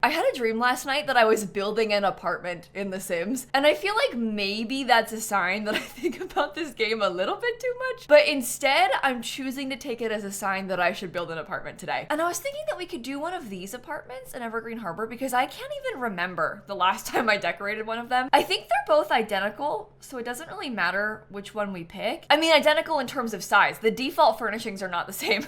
I had a dream last night that I was building an apartment in The Sims, and I feel like maybe that's a sign that I think about this game a little bit too much, but instead I'm choosing to take it as a sign that I should build an apartment today. And I was thinking that we could do one of these apartments in Evergreen Harbor because I can't even remember the last time I decorated one of them. I think they're both identical, so it doesn't really matter which one we pick. I mean, identical in terms of size. The default furnishings are not the same.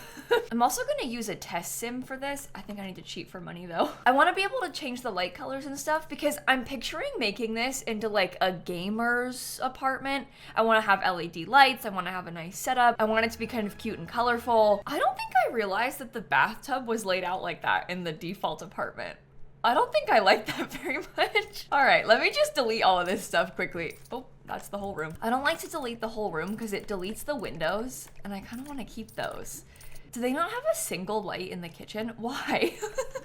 I'm also gonna use a test sim for this. I think I need to cheat for money though. I wanna be able to change the light colors and stuff because I'm picturing making this into like a gamer's apartment. I want to have LED lights. I want to have a nice setup. I want it to be kind of cute and colorful. I don't think I realized that the bathtub was laid out like that in the default apartment. I don't think I like that very much. All right, let me just delete all of this stuff quickly. Oh, that's the whole room. I don't like to delete the whole room because it deletes the windows and I kind of want to keep those. Do they not have a single light in the kitchen? Why?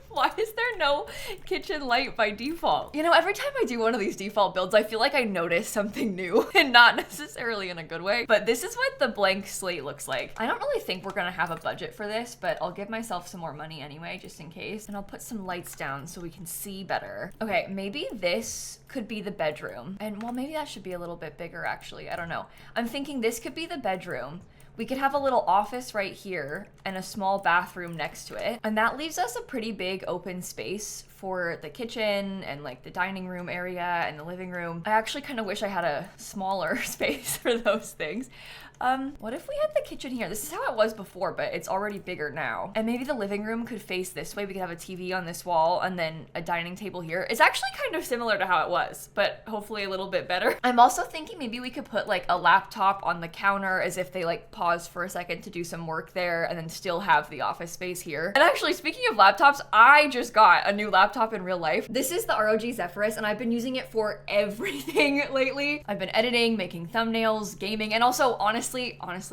Why is there no kitchen light by default? You know, every time I do one of these default builds, I feel like I notice something new and not necessarily in a good way. But this is what the blank slate looks like. I don't really think we're gonna have a budget for this, but I'll give myself some more money anyway, just in case. And I'll put some lights down so we can see better. Okay, maybe this could be the bedroom. And well, maybe that should be a little bit bigger actually. I don't know. I'm thinking this could be the bedroom. We could have a little office right here and a small bathroom next to it. And that leaves us a pretty big open space for the kitchen and like the dining room area and the living room. I actually kind of wish I had a smaller space for those things. What if we had the kitchen here? This is how it was before, but it's already bigger now. And maybe the living room could face this way. We could have a TV on this wall and then a dining table here. It's actually kind of similar to how it was, but hopefully a little bit better. I'm also thinking maybe we could put like a laptop on the counter as if they like pause for a second to do some work there and then still have the office space here. And actually, speaking of laptops, I just got a new laptop in real life. This is the ROG Zephyrus and I've been using it for everything lately. I've been editing, making thumbnails, gaming, and also honestly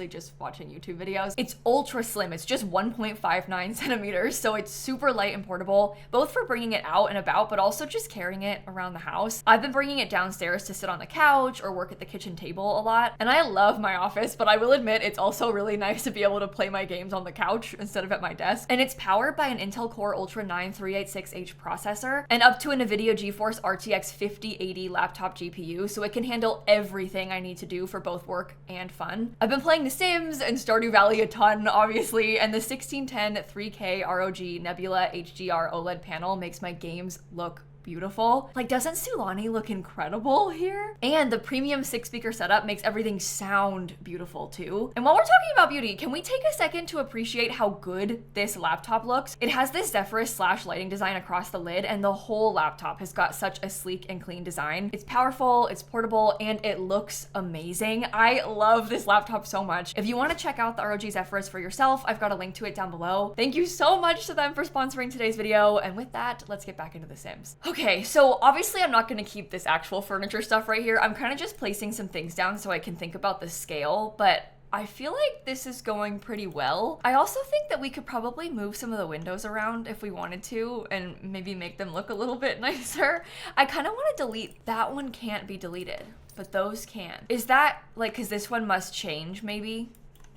just watching YouTube videos. It's ultra slim. It's just 1.59 centimeters, so it's super light and portable, both for bringing it out and about, but also just carrying it around the house. I've been bringing it downstairs to sit on the couch or work at the kitchen table a lot, and I love my office, but I will admit it's also really nice to be able to play my games on the couch instead of at my desk. And it's powered by an Intel Core Ultra 9 386H processor and up to a NVIDIA GeForce RTX 5080 laptop GPU, so it can handle everything I need to do for both work and fun. I've been playing The Sims and Stardew Valley a ton, obviously, and the 1610 3K ROG Nebula HDR OLED panel makes my games look beautiful. Like, doesn't Sulani look incredible here? And the premium 6-speaker setup makes everything sound beautiful too. And while we're talking about beauty, can we take a second to appreciate how good this laptop looks? It has this Zephyrus slash lighting design across the lid, and the whole laptop has got such a sleek and clean design. It's powerful, it's portable, and it looks amazing. I love this laptop so much. If you want to check out the ROG Zephyrus for yourself, I've got a link to it down below. Thank you so much to them for sponsoring today's video. And with that, let's get back into The Sims. Okay, so obviously I'm not gonna keep this actual furniture stuff right here. I'm kind of just placing some things down so I can think about the scale, but I feel like this is going pretty well. I also think that we could probably move some of the windows around if we wanted to and maybe make them look a little bit nicer. I kind of want to delete, that one can't be deleted, but those can. Is that like, cause this one must change maybe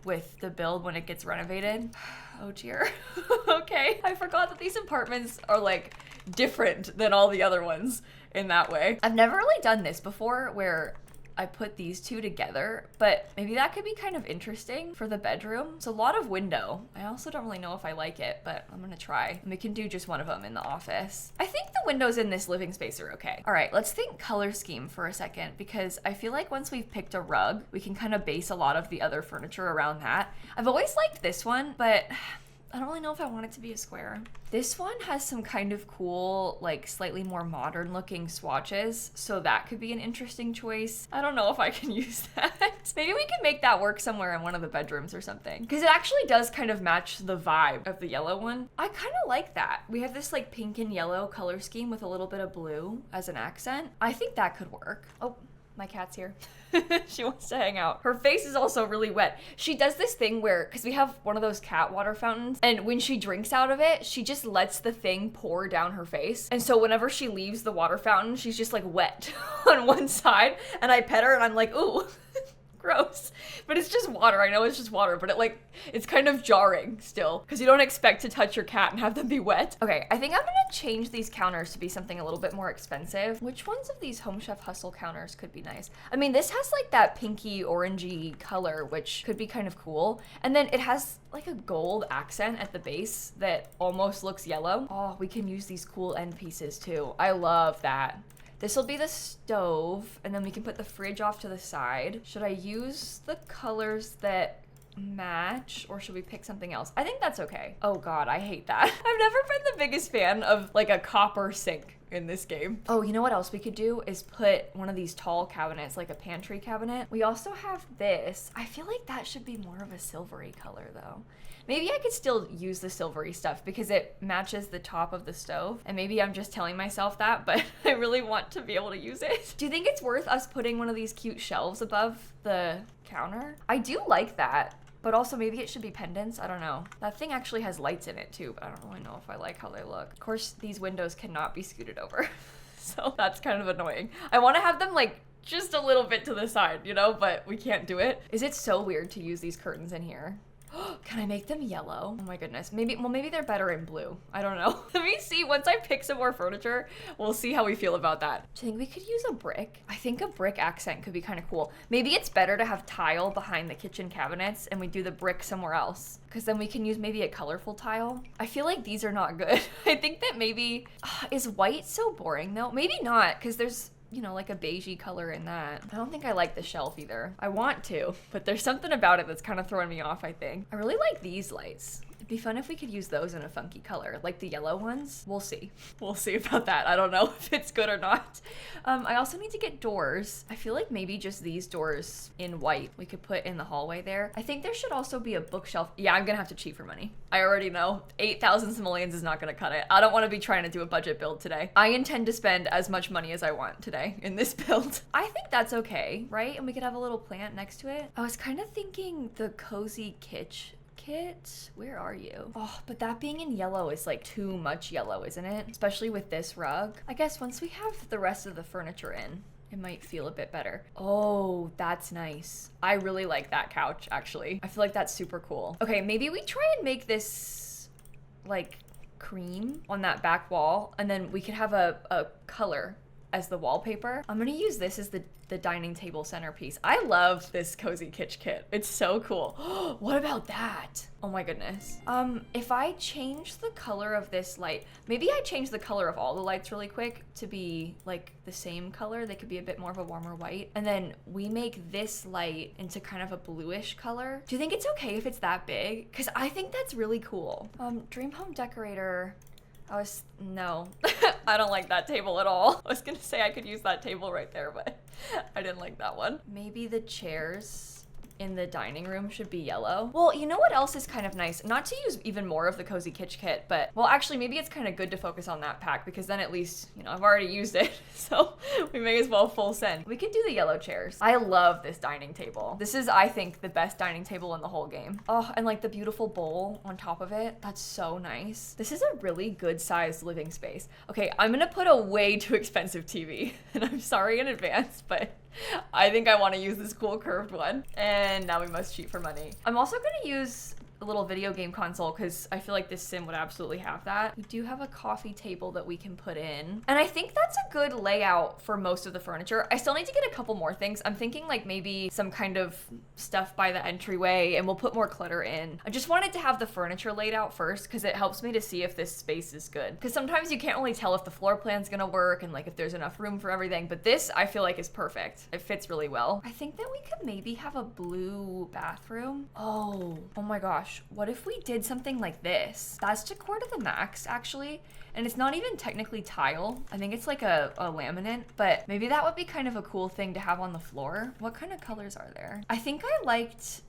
with the build when it gets renovated? Oh dear. Okay, I forgot that these apartments are like different than all the other ones in that way. I've never really done this before where I put these two together, but maybe that could be kind of interesting for the bedroom. It's a lot of window. I also don't really know if I like it, but I'm gonna try. And we can do just one of them in the office. I think the windows in this living space are okay. All right, let's think color scheme for a second, because I feel like once we've picked a rug, we can kind of base a lot of the other furniture around that. I've always liked this one, but I don't really know if I want it to be a square. This one has some kind of cool, like slightly more modern looking swatches, so that could be an interesting choice. I don't know if I can use that. Maybe we can make that work somewhere in one of the bedrooms or something, because it actually does kind of match the vibe of the yellow one. I kind of like that. We have this like pink and yellow color scheme with a little bit of blue as an accent. I think that could work. Oh, my cat's here. She wants to hang out. Her face is also really wet. She does this thing where, because we have one of those cat water fountains, and when she drinks out of it, she just lets the thing pour down her face. And so whenever she leaves the water fountain, she's just like wet on one side, and I pet her and I'm like, ooh. gross. But it's just water. I know it's just water, but it's kind of jarring still because you don't expect to touch your cat and have them be wet. Okay, I think I'm gonna change these counters to be something a little bit more expensive. Which ones of these Home Chef Hustle counters could be nice? I mean, this has like that pinky orangey color, which could be kind of cool. And then it has like a gold accent at the base that almost looks yellow. Oh, we can use these cool end pieces too. I love that. This will be the stove, and then we can put the fridge off to the side. Should I use the colors that match, or should we pick something else? I think that's okay. Oh God, I hate that. I've never been the biggest fan of like a copper sink in this game. Oh, you know what else we could do is put one of these tall cabinets, like a pantry cabinet. We also have this. I feel like that should be more of a silvery color though. Maybe I could still use the silvery stuff because it matches the top of the stove. And maybe I'm just telling myself that, but I really want to be able to use it. Do you think it's worth us putting one of these cute shelves above the counter? I do like that, but also maybe it should be pendants. I don't know. That thing actually has lights in it too, but I don't really know if I like how they look. Of course, these windows cannot be scooted over. So that's kind of annoying. I want to have them like just a little bit to the side, you know, but we can't do it. Is it so weird to use these curtains in here? Can I make them yellow? Oh my goodness. Maybe they're better in blue. I don't know. Let me see. Once I pick some more furniture, we'll see how we feel about that. Do you think we could use a brick? I think a brick accent could be kind of cool. Maybe it's better to have tile behind the kitchen cabinets and we do the brick somewhere else, because then we can use maybe a colorful tile. I feel like these are not good. I think that maybe, is white so boring though? Maybe not, because there's, you know, like a beigey color in that. I don't think I like the shelf either. I want to, but there's something about it that's kind of throwing me off, I think. I really like these lights. It'd be fun if we could use those in a funky color, like the yellow ones. We'll see. We'll see about that. I don't know if it's good or not. I also need to get doors. I feel like maybe just these doors in white we could put in the hallway there. I think there should also be a bookshelf. Yeah, I'm gonna have to cheat for money. I already know 8,000 simoleons is not gonna cut it. I don't want to be trying to do a budget build today. I intend to spend as much money as I want today in this build. I think that's okay, right? And we could have a little plant next to it. I was kind of thinking the cozy kitsch kit. Where are you? Oh, but that being in yellow is like too much yellow, isn't it? Especially with this rug. I guess once we have the rest of the furniture in, it might feel a bit better. Oh, that's nice. I really like that couch, actually. I feel like that's super cool. Okay, maybe we try and make this like cream on that back wall, and then we could have a color as the wallpaper. I'm gonna use this as the dining table centerpiece. I love this cozy kitsch kit. It's so cool. What about that? Oh my goodness. If I change the color of this light, maybe I change the color of all the lights really quick to be like the same color. They could be a bit more of a warmer white. And then we make this light into kind of a bluish color. Do you think it's okay if it's that big? Because I think that's really cool. Dream home decorator. No, I don't like that table at all. I was gonna say I could use that table right there, but I didn't like that one. Maybe the chairs in the dining room should be yellow. Well, you know what else is kind of nice? Not to use even more of the cozy kitsch kit, but well, actually maybe it's kind of good to focus on that pack because then at least, you know, I've already used it. So we may as well full send. We could do the yellow chairs. I love this dining table. This is, I think, the best dining table in the whole game. Oh, and like the beautiful bowl on top of it. That's so nice. This is a really good sized living space. Okay, I'm gonna put a way too expensive TV and I'm sorry in advance, but I think I want to use this cool curved one. And now we must cheat for money. I'm also going to use a little video game console because I feel like this sim would absolutely have that. We do have a coffee table that we can put in. And I think that's a good layout for most of the furniture. I still need to get a couple more things. I'm thinking like maybe some kind of stuff by the entryway and we'll put more clutter in. I just wanted to have the furniture laid out first because it helps me to see if this space is good. Because sometimes you can't really tell if the floor plan's gonna work and like if there's enough room for everything. But this I feel like is perfect. It fits really well. I think that we could maybe have a blue bathroom. Oh my gosh. What if we did something like this? That's decor to the max, actually. And it's not even technically tile. I think it's like a laminate, but maybe that would be kind of a cool thing to have on the floor. What kind of colors are there? I think I liked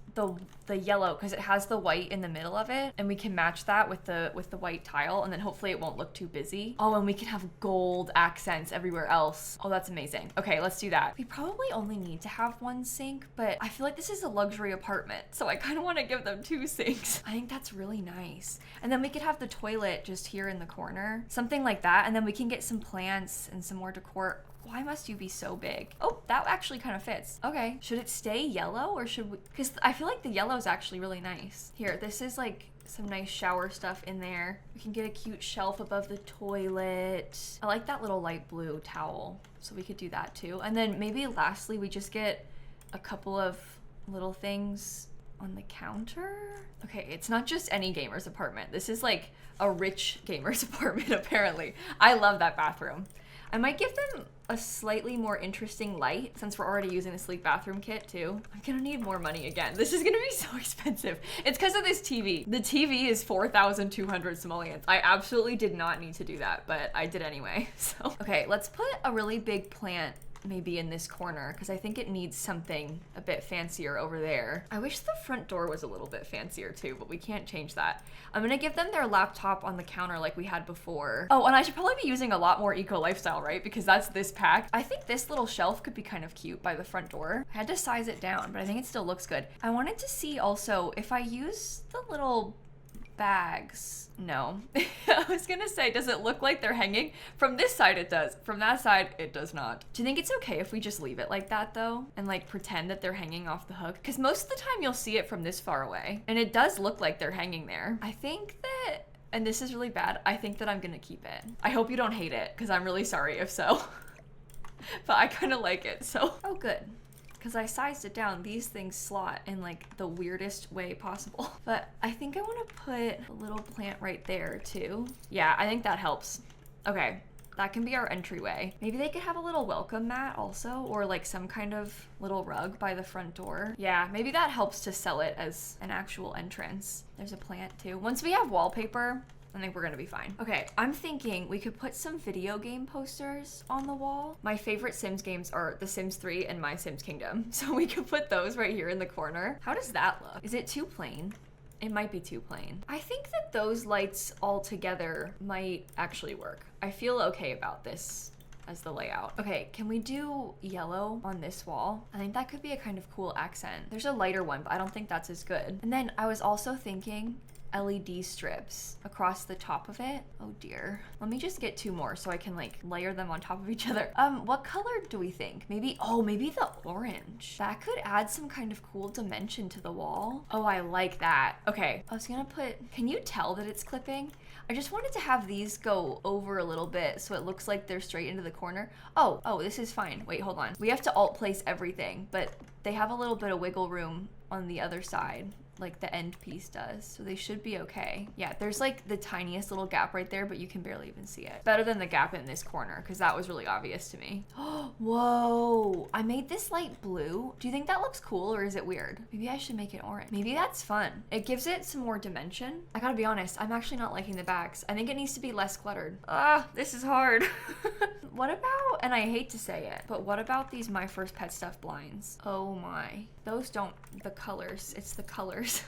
the yellow because it has the white in the middle of it and we can match that with the white tile and then hopefully it won't look too busy. Oh, and we can have gold accents everywhere else. Oh, that's amazing. Okay, let's do that. We probably only need to have one sink, but I feel like this is a luxury apartment, so I kind of want to give them 2 sinks. I think that's really nice. And then we could have the toilet just here in the corner, something like that, and then we can get some plants and some more decor. Why must you be so big? Oh, that actually kind of fits. Okay, should it stay yellow or should we, because I feel like the yellow is actually really nice. Here, this is like some nice shower stuff in there. We can get a cute shelf above the toilet. I like that little light blue towel, so we could do that too. And then maybe lastly, we just get a couple of little things on the counter. Okay, it's not just any gamer's apartment. This is like a rich gamer's apartment, apparently. I love that bathroom. I might give them a slightly more interesting light since we're already using the sleek bathroom kit too. I'm gonna need more money again. This is gonna be so expensive. It's because of this TV. The TV is 4,200 simoleons. I absolutely did not need to do that, but I did anyway, so. Okay, let's put a really big plant maybe in this corner because I think it needs something a bit fancier over there. I wish the front door was a little bit fancier too, but we can't change that. I'm gonna give them their laptop on the counter like we had before. Oh, and I should probably be using a lot more eco lifestyle, right? Because that's this pack. I think this little shelf could be kind of cute by the front door. I had to size it down, but I think it still looks good. I wanted to see also if I use the little bags. No. I was gonna say, does it look like they're hanging? From this side it does. From that side it does not. Do you think it's okay if we just leave it like that though? And like pretend that they're hanging off the hook? Because most of the time you'll see it from this far away. And it does look like they're hanging there. I think that, and this is really bad, I think that I'm gonna keep it. I hope you don't hate it, because I'm really sorry if so. But I kind of like it, so. Oh good. Because I sized it down, these things slot in like the weirdest way possible. But I think I want to put a little plant right there too. Yeah, I think that helps. Okay, that can be our entryway. Maybe they could have a little welcome mat also, or like some kind of little rug by the front door. Yeah, maybe that helps to sell it as an actual entrance. There's a plant too. Once we have wallpaper, I think we're gonna be fine. Okay, I'm thinking we could put some video game posters on the wall. My favorite Sims games are The Sims 3 and My Sims Kingdom. So we could put those right here in the corner. How does that look? Is it too plain? It might be too plain. I think that those lights all together might actually work. I feel okay about this as the layout. Okay, can we do yellow on this wall? I think that could be a kind of cool accent. There's a lighter one, but I don't think that's as good. And then I was also thinking LED strips across the top of it. Oh dear. Let me just get 2 more so I can like layer them on top of each other. What color do we think? Maybe, oh, maybe the orange. That could add some kind of cool dimension to the wall. Oh, I like that. Okay, I was gonna put, can you tell that it's clipping? I just wanted to have these go over a little bit so it looks like they're straight into the corner. Oh, this is fine. Wait, hold on. We have to alt place everything, but they have a little bit of wiggle room on the other side, like the end piece does, so they should be okay. Yeah, there's like the tiniest little gap right there, but you can barely even see it. Better than the gap in this corner, because that was really obvious to me. Whoa, I made this light blue. Do you think that looks cool or is it weird? Maybe I should make it orange. Maybe that's fun. It gives it some more dimension. I gotta be honest, I'm actually not liking the backs. I think it needs to be less cluttered. This is hard. What about, and I hate to say it, but what about these My First Pet Stuff blinds? Oh my, those don't, the colors, it's the colors.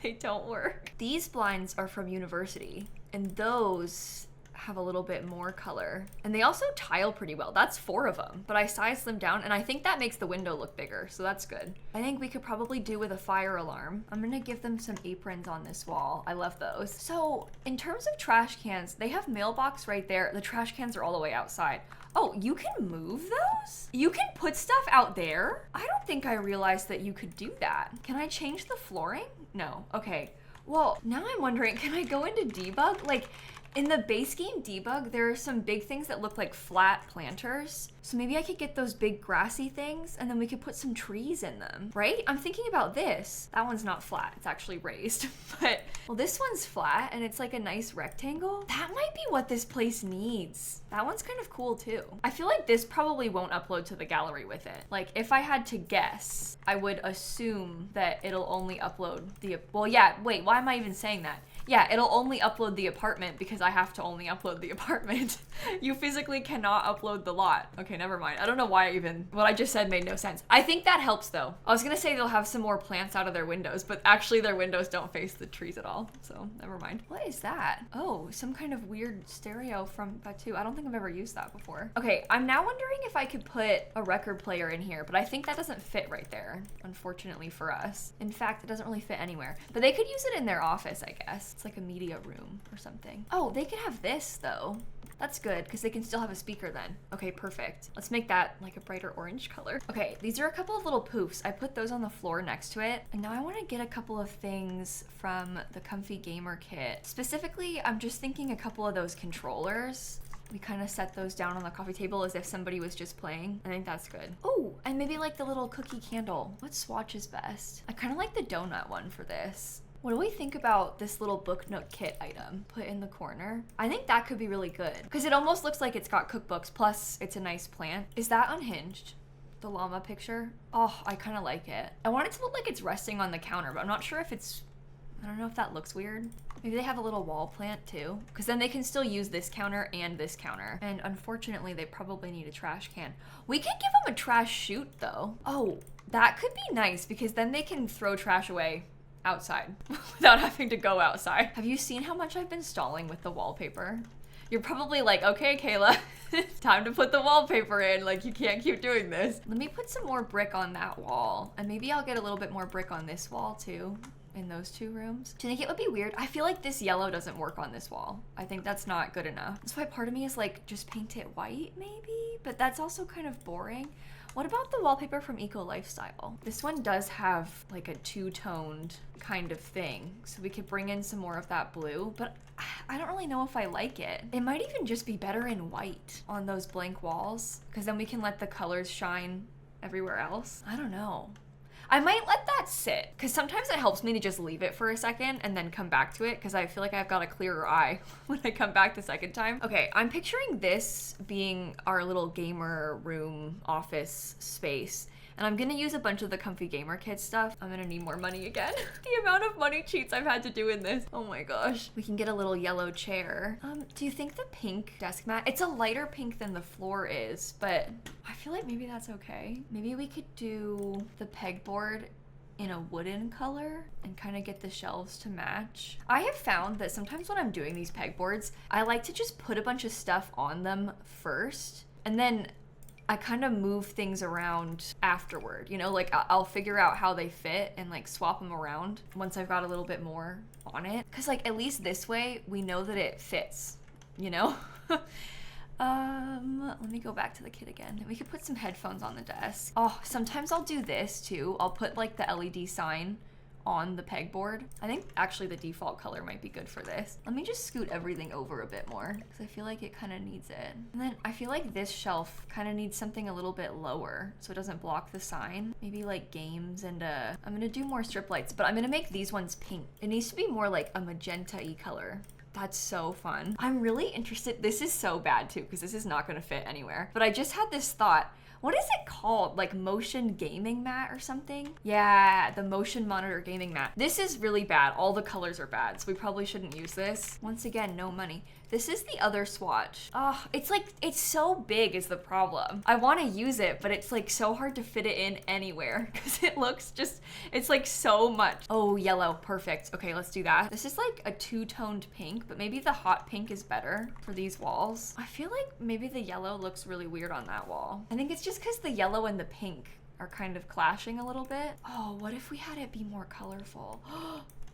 They don't work. These blinds are from University, and those have a little bit more color. And they also tile pretty well. That's 4 of them, but I sized them down and I think that makes the window look bigger, so that's good. I think we could probably do with a fire alarm. I'm gonna give them some aprons on this wall. I love those. So in terms of trash cans, they have mailbox right there. The trash cans are all the way outside. Oh, you can move those? You can put stuff out there? I don't think I realized that you could do that. Can I change the flooring? No, okay. Well, now I'm wondering, can I go into debug? Like, in the base game debug, there are some big things that look like flat planters. So maybe I could get those big grassy things and then we could put some trees in them, right? I'm thinking about this. That one's not flat, it's actually raised. But, well, this one's flat and it's like a nice rectangle. That might be what this place needs. That one's kind of cool too. I feel like this probably won't upload to the gallery with it. Like, if I had to guess, I would assume that it'll only upload the, well, yeah, wait, why am I even saying that? Yeah, it'll only upload the apartment because I have to only upload the apartment. You physically cannot upload the lot. Okay, never mind. I don't know why what I just said made no sense. I think that helps though. I was gonna say they'll have some more plants out of their windows, but actually their windows don't face the trees at all. So never mind. What is that? Oh, some kind of weird stereo from Batu. I don't think I've ever used that before. Okay, I'm now wondering if I could put a record player in here, but I think that doesn't fit right there, unfortunately for us. In fact, it doesn't really fit anywhere, but they could use it in their office, I guess. It's like a media room or something. Oh, they could have this though. That's good, because they can still have a speaker then. Okay, perfect. Let's make that like a brighter orange color. Okay, these are a couple of little poofs. I put those on the floor next to it. And now I want to get a couple of things from the Comfy Gamer kit. Specifically, I'm just thinking a couple of those controllers. We kind of set those down on the coffee table as if somebody was just playing. I think that's good. Oh, and maybe like the little cookie candle. What swatch is best? I kind of like the donut one for this. What do we think about this little book nook kit item put in the corner? I think that could be really good because it almost looks like it's got cookbooks plus it's a nice plant. Is that unhinged? The llama picture? Oh, I kind of like it. I want it to look like it's resting on the counter, but I'm not sure if it's, I don't know if that looks weird. Maybe they have a little wall plant too, because then they can still use this counter and this counter. And unfortunately, they probably need a trash can. We could give them a trash chute though. Oh, that could be nice because then they can throw trash away outside without having to go outside. Have you seen how much I've been stalling with the wallpaper? You're probably like, okay, Kayla, time to put the wallpaper in. Like, you can't keep doing this. Let me put some more brick on that wall. And maybe I'll get a little bit more brick on this wall too, in those two rooms. Do you think it would be weird? I feel like this yellow doesn't work on this wall. I think that's not good enough. That's why part of me is like, just paint it white maybe? But that's also kind of boring. What about the wallpaper from Eco Lifestyle? This one does have like a two-toned kind of thing, so we could bring in some more of that blue, but I don't really know if I like it. It might even just be better in white on those blank walls, because then we can let the colors shine everywhere else. I don't know. I might let that sit, because sometimes it helps me to just leave it for a second and then come back to it, because I feel like I've got a clearer eye when I come back the second time. Okay, I'm picturing this being our little gamer room office space. And I'm gonna use a bunch of the Comfy Gamer kit stuff. I'm gonna need more money again. The amount of money cheats I've had to do in this. Oh my gosh. We can get a little yellow chair. Do you think the pink desk mat, it's a lighter pink than the floor is, but I feel like maybe that's okay. Maybe we could do the pegboard in a wooden color and kind of get the shelves to match. I have found that sometimes when I'm doing these pegboards, I like to just put a bunch of stuff on them first, and then I kind of move things around afterward, you know, like I'll figure out how they fit and like swap them around once I've got a little bit more on it. Cause like at least this way we know that it fits, you know? Let me go back to the kit again. We could put some headphones on the desk. Oh, sometimes I'll do this too. I'll put like the LED sign on the pegboard. I think actually the default color might be good for this. Let me just scoot everything over a bit more because I feel like it kind of needs it. And then I feel like this shelf kind of needs something a little bit lower so it doesn't block the sign. Maybe like games and I'm gonna do more strip lights, but I'm gonna make these ones pink. It needs to be more like a magenta-y color. That's so fun. I'm really interested. This is so bad too because this is not gonna fit anywhere. But I just had this thought. What is it called? Like motion gaming mat or something? Yeah, the motion monitor gaming mat. This is really bad. All the colors are bad, so we probably shouldn't use this. Once again, no money. This is the other swatch. Oh, it's like, it's so big is the problem. I want to use it, but it's like so hard to fit it in anywhere because it looks just, it's like so much. Oh, yellow, perfect. Okay, let's do that. This is like a two-toned pink, but maybe the hot pink is better for these walls. I feel like maybe the yellow looks really weird on that wall. I think it's just because the yellow and the pink are kind of clashing a little bit. Oh, what if we had it be more colorful?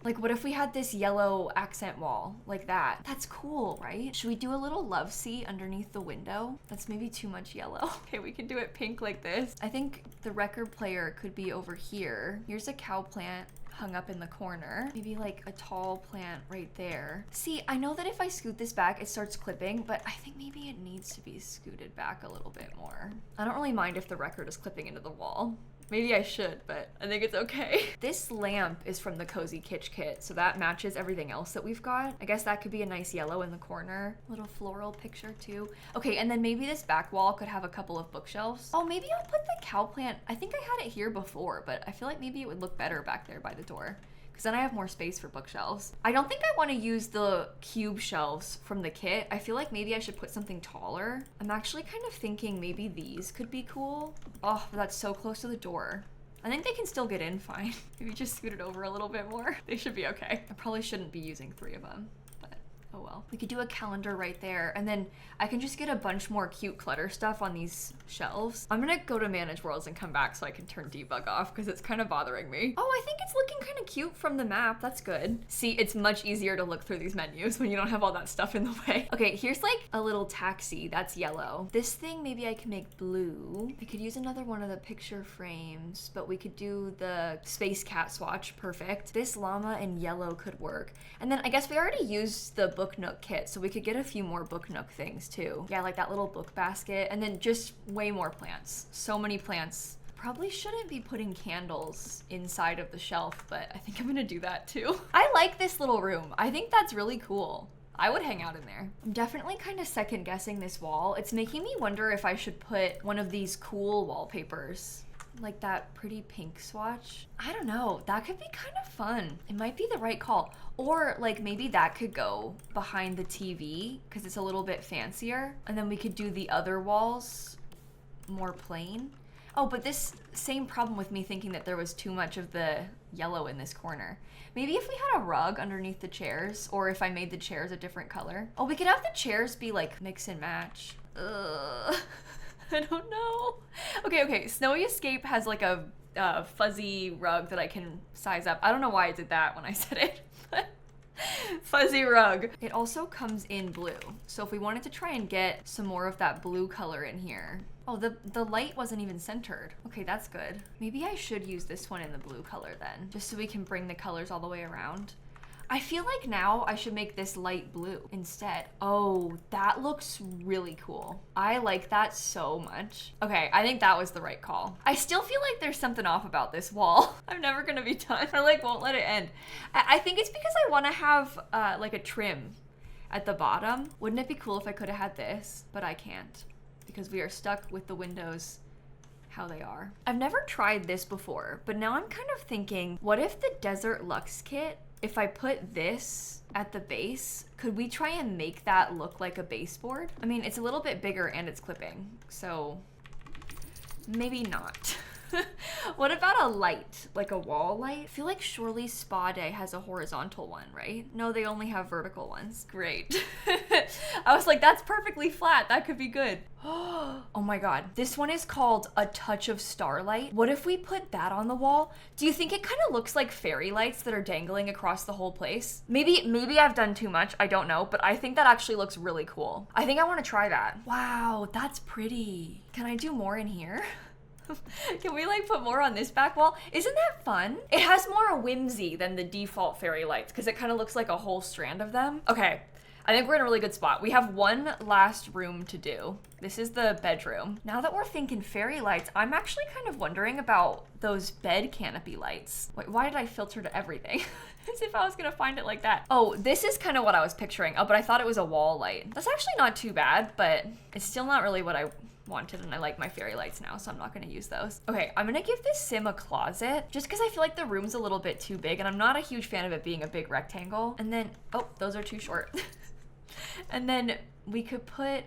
Like, what if we had this yellow accent wall like that? That's cool, right? Should we do a little love seat underneath the window? That's maybe too much yellow. Okay, we can do it pink like this. I think the record player could be over here. Here's a cow plant hung up in the corner. Maybe like a tall plant right there. See, I know that if I scoot this back, it starts clipping, but I think maybe it needs to be scooted back a little bit more. I don't really mind if the record is clipping into the wall. Maybe I should, but I think it's okay. This lamp is from the Cozy Kitsch kit, so that matches everything else that we've got. I guess that could be a nice yellow in the corner. Little floral picture too. Okay, and then maybe this back wall could have a couple of bookshelves. Oh, maybe I'll put the cow plant. I think I had it here before, but I feel like maybe it would look better back there by the door, because then I have more space for bookshelves. I don't think I want to use the cube shelves from the kit. I feel like maybe I should put something taller. I'm actually kind of thinking maybe these could be cool. Oh, but that's so close to the door. I think they can still get in fine. Maybe just scoot it over a little bit more. They should be okay. I probably shouldn't be using 3 of them, but Oh well. We could do a calendar right there, and then I can just get a bunch more cute clutter stuff on these shelves. I'm gonna go to manage worlds and come back so I can turn debug off because it's kind of bothering me. Oh, I think it's looking kind of cute from the map. That's good. See, it's much easier to look through these menus when you don't have all that stuff in the way. Okay, here's like a little taxi. That's yellow. This thing, maybe I can make blue. I could use another one of the picture frames, but we could do the space cat swatch. Perfect. This llama in yellow could work. And then I guess we already used the book nook kit, so we could get a few more book nook things too. Yeah, like that little book basket, and then just way more plants. So many plants. Probably shouldn't be putting candles inside of the shelf, but I think I'm gonna do that too. I like this little room. I think that's really cool. I would hang out in there. I'm definitely kind of second guessing this wall. It's making me wonder if I should put one of these cool wallpapers, like that pretty pink swatch. I don't know, that could be kind of fun. It might be the right call. Or like maybe that could go behind the TV because it's a little bit fancier. And then we could do the other walls more plain. Oh, but this same problem with me thinking that there was too much of the yellow in this corner. Maybe if we had a rug underneath the chairs, or if I made the chairs a different color. Oh, we could have the chairs be like mix and match. Ugh. I don't know. Okay, Snowy Escape has like a fuzzy rug that I can size up. I don't know why I did that when I said it. Fuzzy rug. It also comes in blue. So if we wanted to try and get some more of that blue color in here. Oh, the light wasn't even centered. Okay, that's good. Maybe I should use this one in the blue color then, just so we can bring the colors all the way around. I feel like now I should make this light blue instead. Oh, that looks really cool. I like that so much. Okay, I think that was the right call. I still feel like there's something off about this wall. I'm never gonna be done. I like won't let it end. I think it's because I wanna have like a trim at the bottom. Wouldn't it be cool if I could have had this? But I can't because we are stuck with the windows how they are. I've never tried this before, but now I'm kind of thinking, what if the Desert Luxe kit, if I put this at the base, could we try and make that look like a baseboard? I mean, it's a little bit bigger and it's clipping, so maybe not. What about a light, like a wall light? I feel like surely Spa Day has a horizontal one, right? No, they only have vertical ones. Great. I was like, that's perfectly flat. That could be good. Oh my God. This one is called A Touch of Starlight. What if we put that on the wall? Do you think it kind of looks like fairy lights that are dangling across the whole place? Maybe I've done too much. I don't know, but I think that actually looks really cool. I think I want to try that. Wow, that's pretty. Can I do more in here? Can we like put more on this back wall? Isn't that fun? It has more whimsy than the default fairy lights because it kind of looks like a whole strand of them. Okay, I think we're in a really good spot. We have one last room to do. This is the bedroom. Now that we're thinking fairy lights, I'm actually kind of wondering about those bed canopy lights. Wait, why did I filter to everything? As if I was gonna find it like that. Oh, this is kind of what I was picturing. Oh, but I thought it was a wall light. That's actually not too bad, but it's still not really what I wanted, and I like my fairy lights now, so I'm not gonna use those. Okay, I'm gonna give this sim a closet just because I feel like the room's a little bit too big, and I'm not a huge fan of it being a big rectangle. And then, oh, those are too short. And then we could put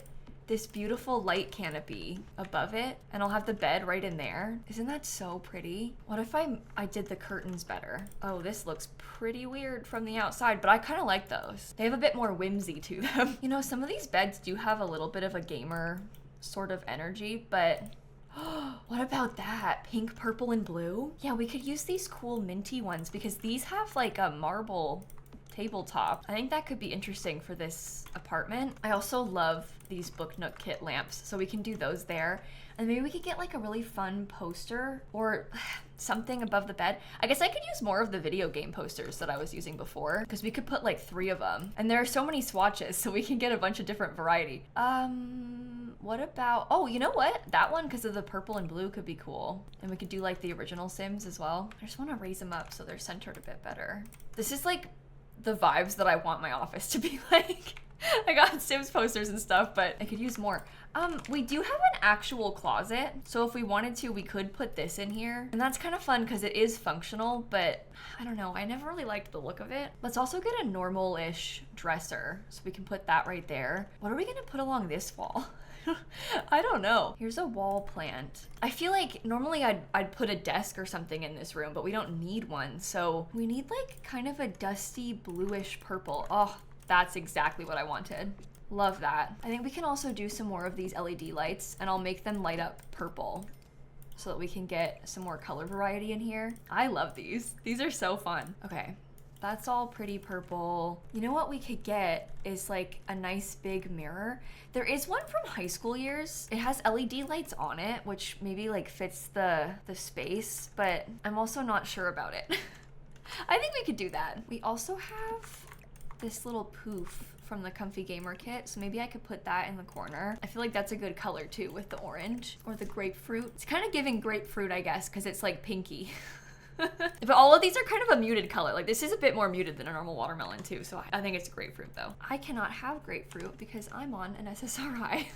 this beautiful light canopy above it, and I'll have the bed right in there. Isn't that so pretty? What if I did the curtains better? Oh, this looks pretty weird from the outside, but I kind of like those. They have a bit more whimsy to them. You know, some of these beds do have a little bit of a gamer sort of energy, but what about that? Pink, purple, and blue? Yeah, we could use these cool minty ones because these have like a marble tabletop. I think that could be interesting for this apartment. I also love these Book Nook kit lamps, so we can do those there. And maybe we could get like a really fun poster or something above the bed. I guess I could use more of the video game posters that I was using before because we could put like 3 of them. And there are so many swatches, so we can get a bunch of different variety. What about, oh, you know what? That one, because of the purple and blue, could be cool. And we could do like the original Sims as well. I just want to raise them up so they're centered a bit better. This is like the vibes that I want my office to be like. I got Sims posters and stuff, but I could use more. We do have an actual closet, so if we wanted to, we could put this in here. And that's kind of fun because it is functional, but I don't know, I never really liked the look of it. Let's also get a normal-ish dresser, so we can put that right there. What are we gonna put along this wall? I don't know. Here's a wall plant. I feel like normally I'd put a desk or something in this room, but we don't need one. So we need like kind of a dusty bluish purple. Oh, That's exactly what I wanted. Love that. I think we can also do some more of these LED lights, and I'll make them light up purple so that we can get some more color variety in here. I love these. These are so fun. Okay, that's all pretty purple. You know what we could get is like a nice big mirror. There is one from high school years. It has LED lights on it, which maybe like fits the space, but I'm also not sure about it. I think we could do that. We also have this little poof from the Comfy Gamer kit, so maybe I could put that in the corner. I feel like that's a good color too with the orange or the grapefruit. It's kind of giving grapefruit, I guess, because it's like pinky. But all of these are kind of a muted color. Like this is a bit more muted than a normal watermelon too, so I think it's grapefruit though. I cannot have grapefruit because I'm on an SSRI.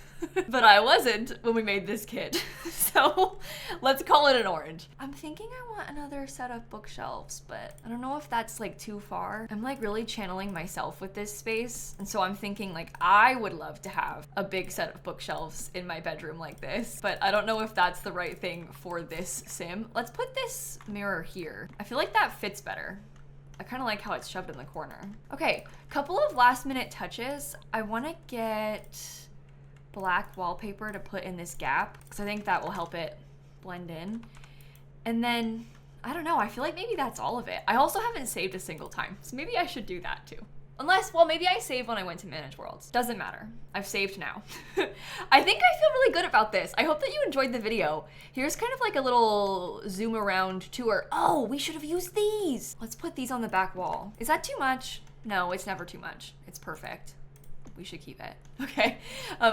But I wasn't when we made this kit. So let's call it an orange. I'm thinking I want another set of bookshelves, but I don't know if that's like too far. I'm like really channeling myself with this space. And so I'm thinking like I would love to have a big set of bookshelves in my bedroom like this, but I don't know if that's the right thing for this sim. Let's put this mirror here. I feel like that fits better. I kind of like how it's shoved in the corner. Okay, couple of last minute touches. I want to get black wallpaper to put in this gap because I think that will help it blend in. And then, I don't know, I feel like maybe that's all of it. I also haven't saved a single time, so maybe I should do that too. Unless, well, maybe I saved when I went to Manage Worlds. Doesn't matter. I've saved now. I think I feel really good about this. I hope that you enjoyed the video. Here's kind of like a little zoom around tour. Oh, we should have used these. Let's put these on the back wall. Is that too much? No, it's never too much. It's perfect. We should keep it. Okay,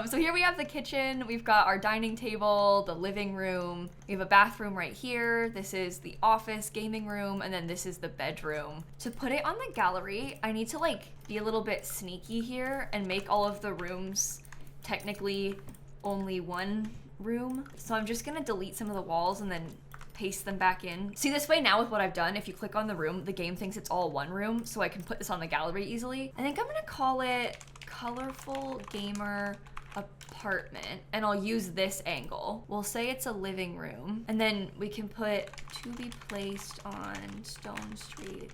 so here we have the kitchen. We've got our dining table, the living room. We have a bathroom right here. This is the office gaming room, and then this is the bedroom. To put it on the gallery, I need to like be a little bit sneaky here and make all of the rooms technically only one room. So I'm just gonna delete some of the walls and then paste them back in. See, this way now with what I've done, if you click on the room, the game thinks it's all one room, so I can put this on the gallery easily. I think I'm gonna call it Colorful Gamer Apartment, and I'll use this angle. We'll say it's a living room, and then we can put to be placed on Stone Street,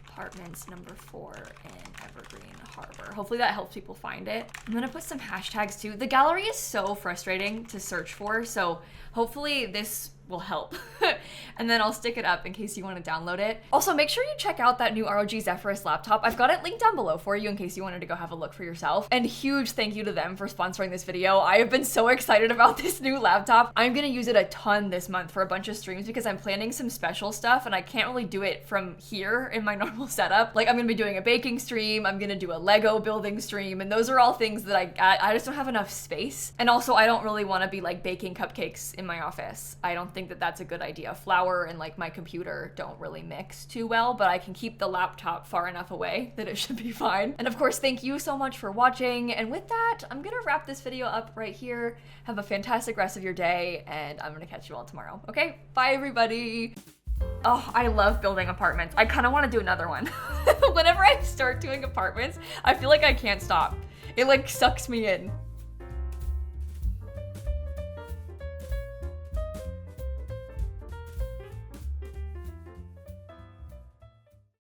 apartments number 4 in Evergreen Harbor. Hopefully that helps people find it. I'm gonna put some hashtags too. The gallery is so frustrating to search for, so hopefully this will help. And then I'll stick it up in case you want to download it. Also, make sure you check out that new ROG Zephyrus laptop. I've got it linked down below for you in case you wanted to go have a look for yourself. And huge thank you to them for sponsoring this video. I have been so excited about this new laptop. I'm gonna use it a ton this month for a bunch of streams because I'm planning some special stuff and I can't really do it from here in my normal setup. Like I'm gonna be doing a baking stream, I'm gonna do a Lego building stream, and those are all things that I just don't have enough space. And also I don't really want to be like baking cupcakes in my office. I don't think that that's a good idea. Flour and like my computer don't really mix too well, but I can keep the laptop far enough away that it should be fine. And of course, thank you so much for watching. And with that, I'm gonna wrap this video up right here. Have a fantastic rest of your day, and I'm gonna catch you all tomorrow. Okay, bye everybody. Oh, I love building apartments. I kind of want to do another one. Whenever I start doing apartments, I feel like I can't stop. It like sucks me in.